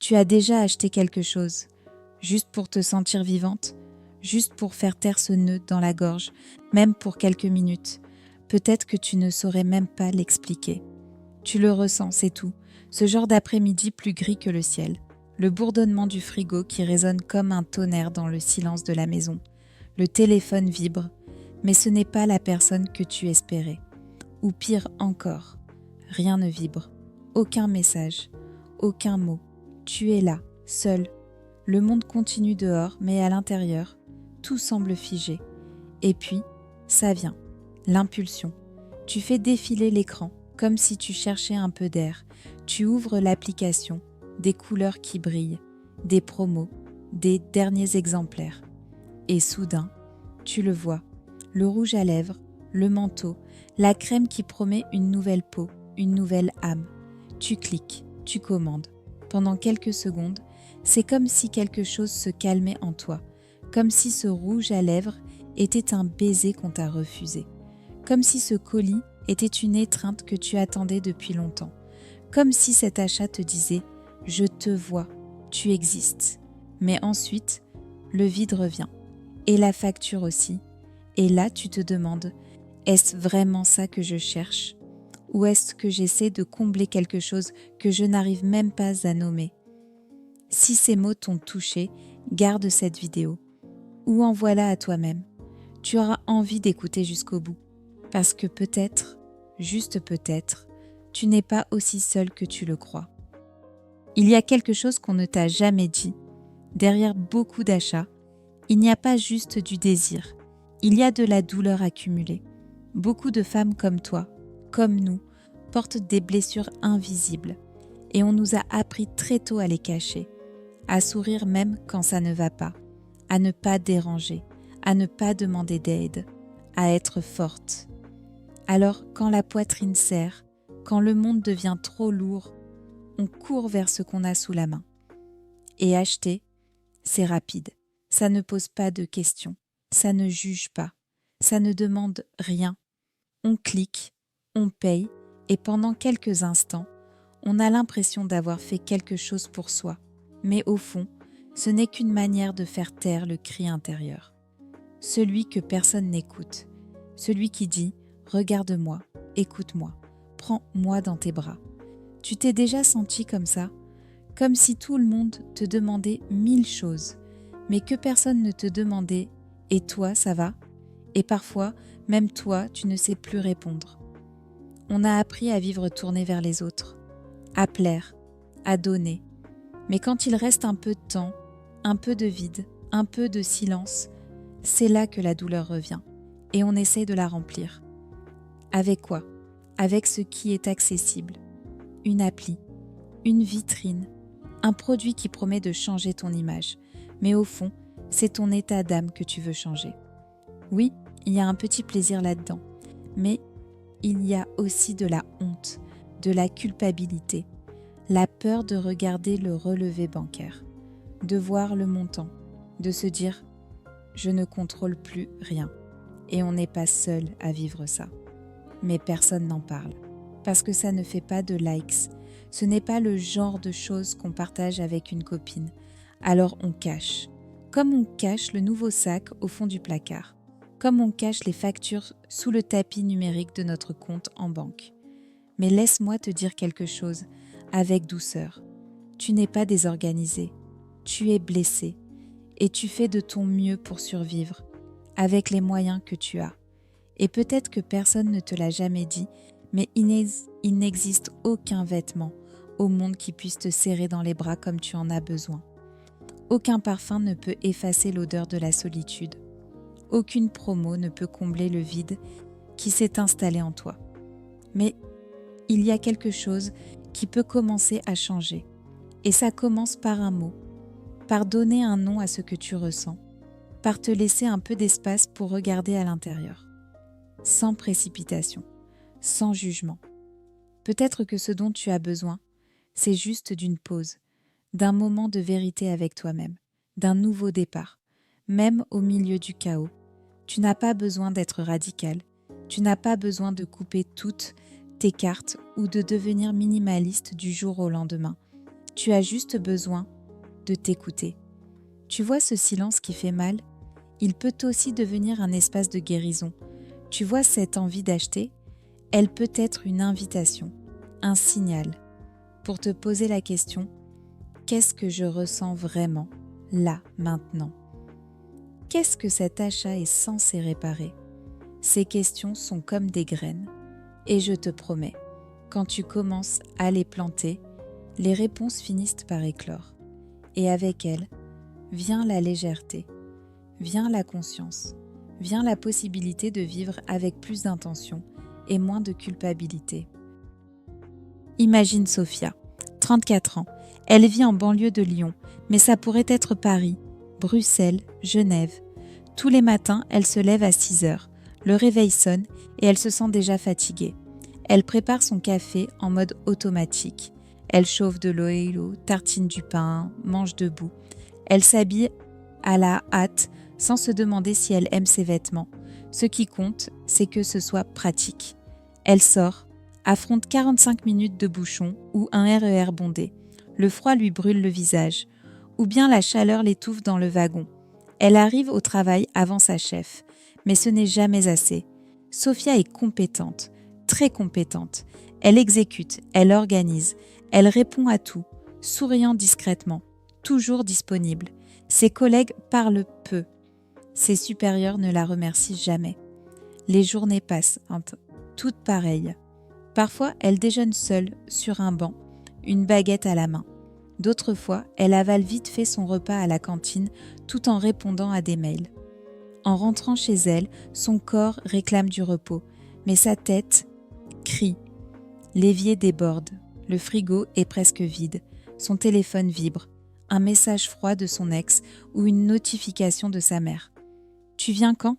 Tu as déjà acheté quelque chose, juste pour te sentir vivante, juste pour faire taire ce nœud dans la gorge, même pour quelques minutes. Peut-être que tu ne saurais même pas l'expliquer. Tu le ressens, c'est tout. Ce genre d'après-midi plus gris que le ciel. Le bourdonnement du frigo qui résonne comme un tonnerre dans le silence de la maison. Le téléphone vibre, mais ce n'est pas la personne que tu espérais. Ou pire encore, rien ne vibre. Aucun message, aucun mot. Tu es là, seul. Le monde continue dehors, mais à l'intérieur, tout semble figé. Et puis, ça vient, l'impulsion. Tu fais défiler l'écran, comme si tu cherchais un peu d'air. Tu ouvres l'application, des couleurs qui brillent, des promos, des derniers exemplaires. Et soudain, tu le vois, le rouge à lèvres, le manteau, la crème qui promet une nouvelle peau, une nouvelle âme. Tu cliques, tu commandes. Pendant quelques secondes, c'est comme si quelque chose se calmait en toi, comme si ce rouge à lèvres était un baiser qu'on t'a refusé, comme si ce colis était une étreinte que tu attendais depuis longtemps, comme si cet achat te disait « je te vois, tu existes ». Mais ensuite, le vide revient, et la facture aussi, et là tu te demandes « est-ce vraiment ça que je cherche ?» Ou est-ce que j'essaie de combler quelque chose que je n'arrive même pas à nommer? Si ces mots t'ont touché, garde cette vidéo. Ou envoie-la à toi-même. Tu auras envie d'écouter jusqu'au bout. Parce que peut-être, juste peut-être, tu n'es pas aussi seul que tu le crois. Il y a quelque chose qu'on ne t'a jamais dit. Derrière beaucoup d'achats, il n'y a pas juste du désir. Il y a de la douleur accumulée. Beaucoup de femmes comme toi, comme nous, portent des blessures invisibles. Et on nous a appris très tôt à les cacher, à sourire même quand ça ne va pas, à ne pas déranger, à ne pas demander d'aide, à être forte. Alors, quand la poitrine serre, quand le monde devient trop lourd, on court vers ce qu'on a sous la main. Et acheter, c'est rapide. Ça ne pose pas de questions, ça ne juge pas, ça ne demande rien. On clique, on paye, et pendant quelques instants, on a l'impression d'avoir fait quelque chose pour soi. Mais au fond, ce n'est qu'une manière de faire taire le cri intérieur. Celui que personne n'écoute. Celui qui dit « Regarde-moi, écoute-moi, prends-moi dans tes bras ». Tu t'es déjà senti comme ça? Comme si tout le monde te demandait 1000 choses, mais que personne ne te demandait « Et toi, ça va ?» Et parfois, même toi, tu ne sais plus répondre. On a appris à vivre tourné vers les autres, à plaire, à donner. Mais quand il reste un peu de temps, un peu de vide, un peu de silence, c'est là que la douleur revient et on essaie de la remplir. Avec quoi? Avec ce qui est accessible. Une appli, une vitrine, un produit qui promet de changer ton image. Mais au fond, c'est ton état d'âme que tu veux changer. Oui, il y a un petit plaisir là-dedans, mais il y a aussi de la honte, de la culpabilité, la peur de regarder le relevé bancaire, de voir le montant, de se dire « je ne contrôle plus rien ». Et on n'est pas seul à vivre ça. Mais personne n'en parle, parce que ça ne fait pas de likes. Ce n'est pas le genre de choses qu'on partage avec une copine. Alors on cache, comme on cache le nouveau sac au fond du placard, comme on cache les factures sous le tapis numérique de notre compte en banque. Mais laisse-moi te dire quelque chose, avec douceur. Tu n'es pas désorganisé, tu es blessé, et tu fais de ton mieux pour survivre, avec les moyens que tu as. Et peut-être que personne ne te l'a jamais dit, mais il n'existe aucun vêtement au monde qui puisse te serrer dans les bras comme tu en as besoin. Aucun parfum ne peut effacer l'odeur de la solitude. Aucune promo ne peut combler le vide qui s'est installé en toi. Mais il y a quelque chose qui peut commencer à changer. Et ça commence par un mot, par donner un nom à ce que tu ressens, par te laisser un peu d'espace pour regarder à l'intérieur. Sans précipitation, sans jugement. Peut-être que ce dont tu as besoin, c'est juste d'une pause, d'un moment de vérité avec toi-même, d'un nouveau départ, même au milieu du chaos. Tu n'as pas besoin d'être radical, tu n'as pas besoin de couper toutes tes cartes ou de devenir minimaliste du jour au lendemain. Tu as juste besoin de t'écouter. Tu vois ce silence qui fait mal? Il peut aussi devenir un espace de guérison. Tu vois cette envie d'acheter? Elle peut être une invitation, un signal, pour te poser la question: qu'est-ce que je ressens vraiment, là, maintenant? Qu'est-ce que cet achat est censé réparer? Ces questions sont comme des graines, et je te promets, quand tu commences à les planter, les réponses finissent par éclore. Et avec elles, vient la légèreté, vient la conscience, vient la possibilité de vivre avec plus d'intention et moins de culpabilité. Imagine Sophia, 34 ans. Elle vit en banlieue de Lyon, mais ça pourrait être Paris, Bruxelles, Genève. Tous les matins, elle se lève à 6 heures. Le réveil sonne et elle se sent déjà fatiguée. Elle prépare son café en mode automatique. Elle chauffe de l'eau, tartine du pain, mange debout. Elle s'habille à la hâte sans se demander si elle aime ses vêtements. Ce qui compte, c'est que ce soit pratique. Elle sort, affronte 45 minutes de bouchon ou un RER bondé. Le froid lui brûle le visage, ou bien la chaleur l'étouffe dans le wagon. Elle arrive au travail avant sa chef, mais ce n'est jamais assez. Sophia est compétente, très compétente. Elle exécute, elle organise, elle répond à tout, souriant discrètement, toujours disponible. Ses collègues parlent peu. Ses supérieurs ne la remercient jamais. Les journées passent, toutes pareilles. Parfois, elle déjeune seule, sur un banc, une baguette à la main. D'autres fois, elle avale vite fait son repas à la cantine tout en répondant à des mails. En rentrant chez elle, son corps réclame du repos, mais sa tête crie. L'évier déborde, le frigo est presque vide, son téléphone vibre, un message froid de son ex ou une notification de sa mère. « Tu viens quand ?»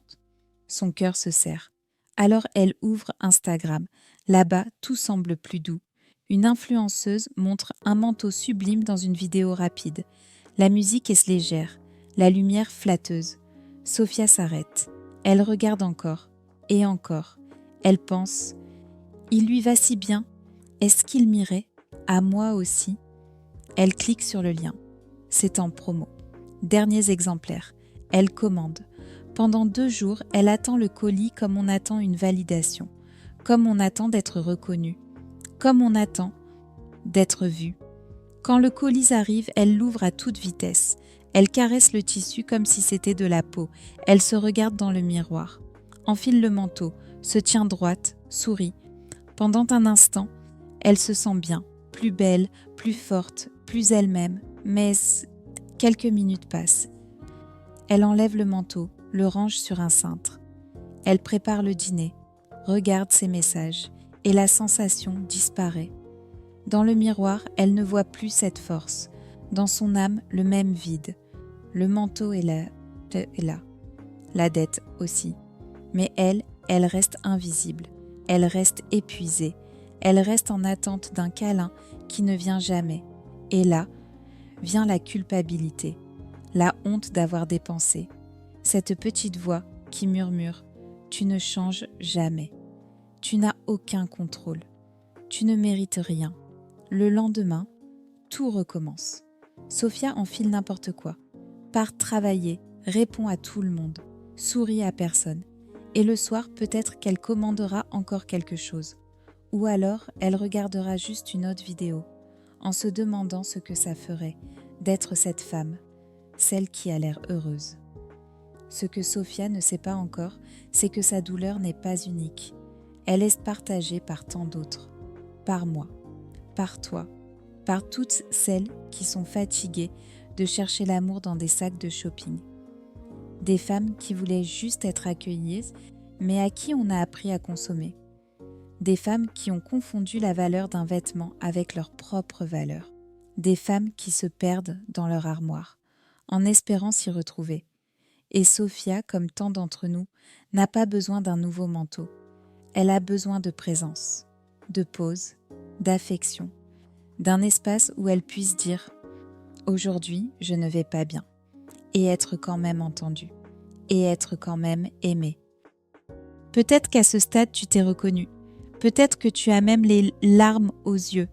Son cœur se serre. Alors elle ouvre Instagram. Là-bas, tout semble plus doux. Une influenceuse montre un manteau sublime dans une vidéo rapide. La musique est légère, la lumière flatteuse. Sophia s'arrête. Elle regarde encore, et encore. Elle pense: il lui va si bien. Est-ce qu'il m'irait? À moi aussi. Elle clique sur le lien. C'est en promo. Derniers exemplaires. Elle commande. Pendant 2 jours, elle attend le colis comme on attend une validation, comme on attend d'être reconnu, comme on attend d'être vu. Quand le colis arrive, elle l'ouvre à toute vitesse. Elle caresse le tissu comme si c'était de la peau. Elle se regarde dans le miroir, enfile le manteau, se tient droite, sourit. Pendant un instant, elle se sent bien, plus belle, plus forte, plus elle-même, mais quelques minutes passent. Elle enlève le manteau, le range sur un cintre. Elle prépare le dîner, regarde ses messages, et la sensation disparaît. Dans le miroir, elle ne voit plus cette force. Dans son âme, le même vide. Le manteau est là. La dette aussi. Mais elle reste invisible. Elle reste épuisée. Elle reste en attente d'un câlin qui ne vient jamais. Et là, vient la culpabilité, la honte d'avoir dépensé. Cette petite voix qui murmure: tu ne changes jamais. Tu n'as aucun contrôle. Tu ne mérites rien. Le lendemain, tout recommence. Sophia enfile n'importe quoi, part travailler, répond à tout le monde, sourit à personne. Et le soir, peut-être qu'elle commandera encore quelque chose. Ou alors, elle regardera juste une autre vidéo, en se demandant ce que ça ferait d'être cette femme, celle qui a l'air heureuse. Ce que Sophia ne sait pas encore, c'est que sa douleur n'est pas unique. Elle est partagée par tant d'autres, par moi, par toi, par toutes celles qui sont fatiguées de chercher l'amour dans des sacs de shopping. Des femmes qui voulaient juste être accueillies, mais à qui on a appris à consommer. Des femmes qui ont confondu la valeur d'un vêtement avec leur propre valeur. Des femmes qui se perdent dans leur armoire, en espérant s'y retrouver. Et Sophia, comme tant d'entre nous, n'a pas besoin d'un nouveau manteau. Elle a besoin de présence, de pause, d'affection, d'un espace où elle puisse dire « Aujourd'hui, je ne vais pas bien » et être quand même entendue, et être quand même aimée. Peut-être qu'à ce stade, tu t'es reconnue. Peut-être que tu as même les larmes aux yeux.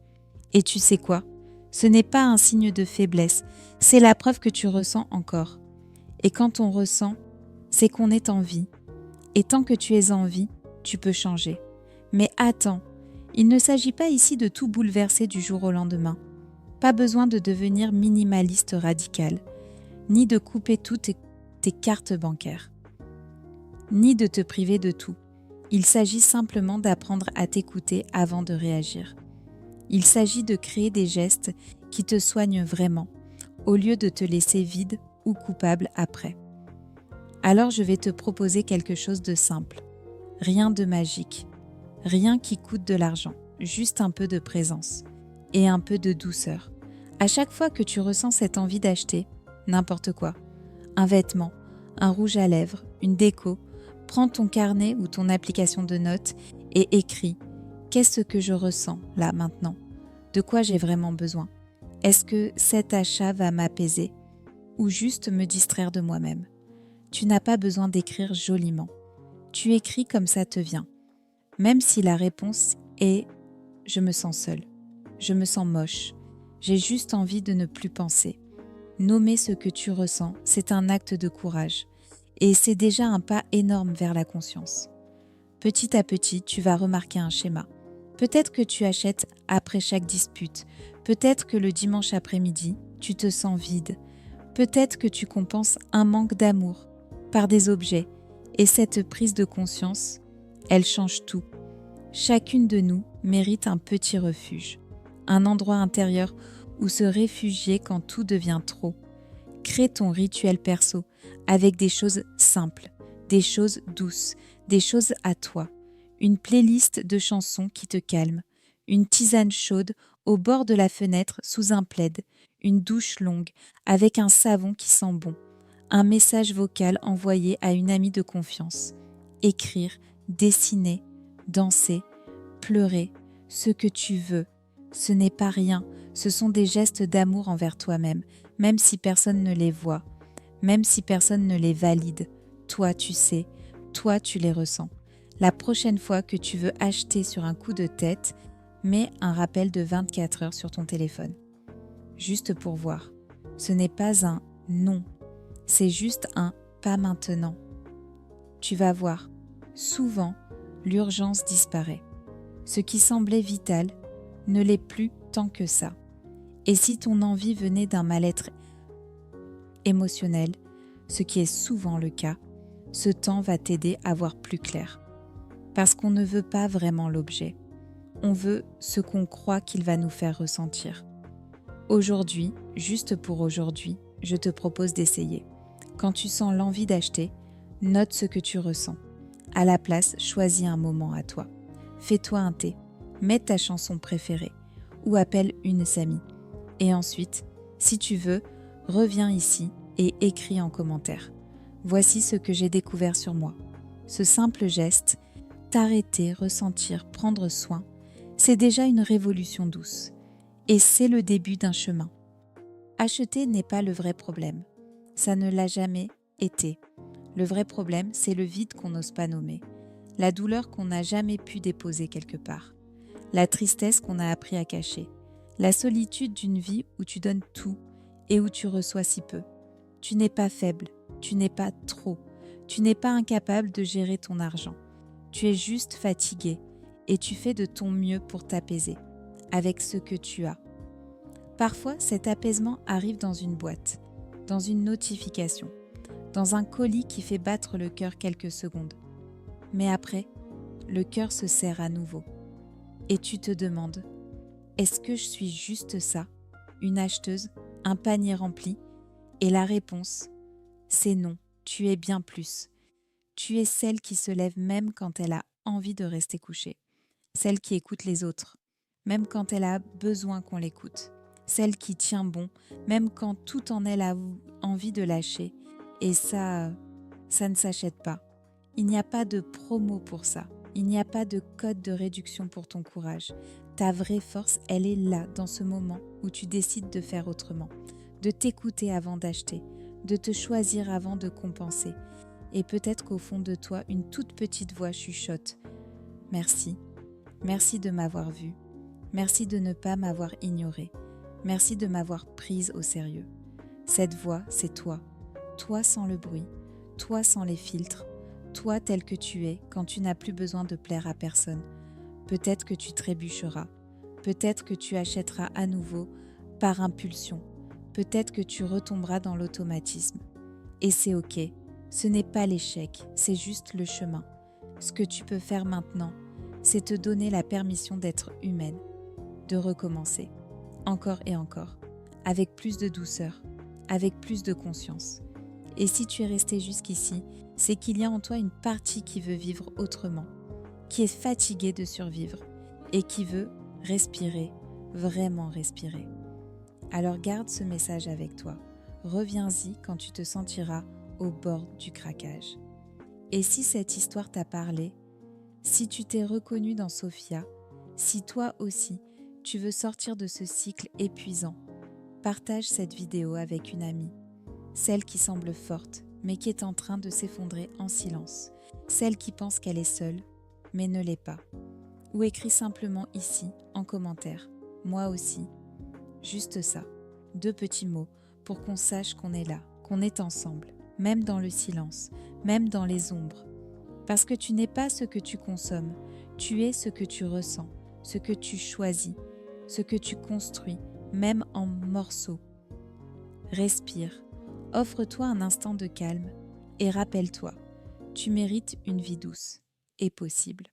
Et tu sais quoi ? Ce n'est pas un signe de faiblesse, c'est la preuve que tu ressens encore. Et quand on ressent, c'est qu'on est en vie. Et tant que tu es en vie, tu peux changer. Mais attends, il ne s'agit pas ici de tout bouleverser du jour au lendemain. Pas besoin de devenir minimaliste radical, ni de couper toutes tes cartes bancaires, ni de te priver de tout. Il s'agit simplement d'apprendre à t'écouter avant de réagir. Il s'agit de créer des gestes qui te soignent vraiment, au lieu de te laisser vide ou coupable après. Alors je vais te proposer quelque chose de simple. Rien de magique, rien qui coûte de l'argent, juste un peu de présence et un peu de douceur. À chaque fois que tu ressens cette envie d'acheter, n'importe quoi, un vêtement, un rouge à lèvres, une déco, prends ton carnet ou ton application de notes et écris « Qu'est-ce que je ressens là maintenant ? De quoi j'ai vraiment besoin ? Est-ce que cet achat va m'apaiser ou juste me distraire de moi-même ?» Tu n'as pas besoin d'écrire joliment. Tu écris comme ça te vient. Même si la réponse est « je me sens seule, je me sens moche, j'ai juste envie de ne plus penser ». Nommer ce que tu ressens, c'est un acte de courage. Et c'est déjà un pas énorme vers la conscience. Petit à petit, tu vas remarquer un schéma. Peut-être que tu achètes après chaque dispute. Peut-être que le dimanche après-midi, tu te sens vide. Peut-être que tu compenses un manque d'amour par des objets. Et cette prise de conscience, elle change tout. Chacune de nous mérite un petit refuge, un endroit intérieur où se réfugier quand tout devient trop. Crée ton rituel perso avec des choses simples, des choses douces, des choses à toi. Une playlist de chansons qui te calment, une tisane chaude au bord de la fenêtre sous un plaid, une douche longue avec un savon qui sent bon, un message vocal envoyé à une amie de confiance. Écrire, dessiner, danser, pleurer, ce que tu veux. Ce n'est pas rien, ce sont des gestes d'amour envers toi-même, même si personne ne les voit, même si personne ne les valide. Toi, tu sais, toi, tu les ressens. La prochaine fois que tu veux acheter sur un coup de tête, mets un rappel de 24 heures sur ton téléphone. Juste pour voir. Ce n'est pas un non, c'est juste un pas maintenant. Tu vas voir, souvent, l'urgence disparaît. Ce qui semblait vital ne l'est plus tant que ça. Et si ton envie venait d'un mal-être émotionnel, ce qui est souvent le cas, ce temps va t'aider à voir plus clair. Parce qu'on ne veut pas vraiment l'objet. On veut ce qu'on croit qu'il va nous faire ressentir. Aujourd'hui, juste pour aujourd'hui, je te propose d'essayer. Quand tu sens l'envie d'acheter, note ce que tu ressens. À la place, choisis un moment à toi. Fais-toi un thé, mets ta chanson préférée ou appelle une amie. Et ensuite, si tu veux, reviens ici et écris en commentaire. Voici ce que j'ai découvert sur moi. Ce simple geste, t'arrêter, ressentir, prendre soin, c'est déjà une révolution douce. Et c'est le début d'un chemin. Acheter n'est pas le vrai problème. Ça ne l'a jamais été. Le vrai problème, c'est le vide qu'on n'ose pas nommer. La douleur qu'on n'a jamais pu déposer quelque part. La tristesse qu'on a appris à cacher. La solitude d'une vie où tu donnes tout et où tu reçois si peu. Tu n'es pas faible, tu n'es pas trop, tu n'es pas incapable de gérer ton argent. Tu es juste fatigué et tu fais de ton mieux pour t'apaiser avec ce que tu as. Parfois, cet apaisement arrive dans une boîte, dans une notification, dans un colis qui fait battre le cœur quelques secondes. Mais après, le cœur se serre à nouveau. Et tu te demandes, est-ce que je suis juste ça, une acheteuse, un panier rempli ? Et la réponse, c'est non, tu es bien plus. Tu es celle qui se lève même quand elle a envie de rester couchée. Celle qui écoute les autres, même quand elle a besoin qu'on l'écoute. Celle qui tient bon, même quand tout en elle a envie de lâcher. Et ça ne s'achète pas. Il n'y a pas de promo pour ça. Il n'y a pas de code de réduction pour ton courage. Ta vraie force, elle est là, dans ce moment où tu décides de faire autrement, de t'écouter avant d'acheter, de te choisir avant de compenser. Et peut-être qu'au fond de toi, une toute petite voix chuchote. Merci. Merci de m'avoir vu. Merci de ne pas m'avoir ignoré. Merci de m'avoir prise au sérieux. Cette voix, c'est toi. Toi sans le bruit, toi sans les filtres, toi tel que tu es quand tu n'as plus besoin de plaire à personne. Peut-être que tu trébucheras, peut-être que tu achèteras à nouveau par impulsion, peut-être que tu retomberas dans l'automatisme. Et c'est ok, ce n'est pas l'échec, c'est juste le chemin. Ce que tu peux faire maintenant, c'est te donner la permission d'être humaine, de recommencer, encore et encore, avec plus de douceur, avec plus de conscience. Et si tu es resté jusqu'ici, c'est qu'il y a en toi une partie qui veut vivre autrement, qui est fatiguée de survivre et qui veut respirer, vraiment respirer. Alors garde ce message avec toi. Reviens-y quand tu te sentiras au bord du craquage. Et si cette histoire t'a parlé, si tu t'es reconnu dans Sophia, si toi aussi tu veux sortir de ce cycle épuisant, partage cette vidéo avec une amie, celle qui semble forte mais qui est en train de s'effondrer en silence, celle qui pense qu'elle est seule mais ne l'est pas. Ou écris simplement ici en commentaire, moi aussi, juste ça, 2 petits mots pour qu'on sache qu'on est là, qu'on est ensemble, même dans le silence, même dans les ombres. Parce que tu n'es pas ce que tu consommes, tu es ce que tu ressens, ce que tu choisis, ce que tu construis, même en morceaux. Respire, offre-toi un instant de calme et rappelle-toi, tu mérites une vie douce et possible.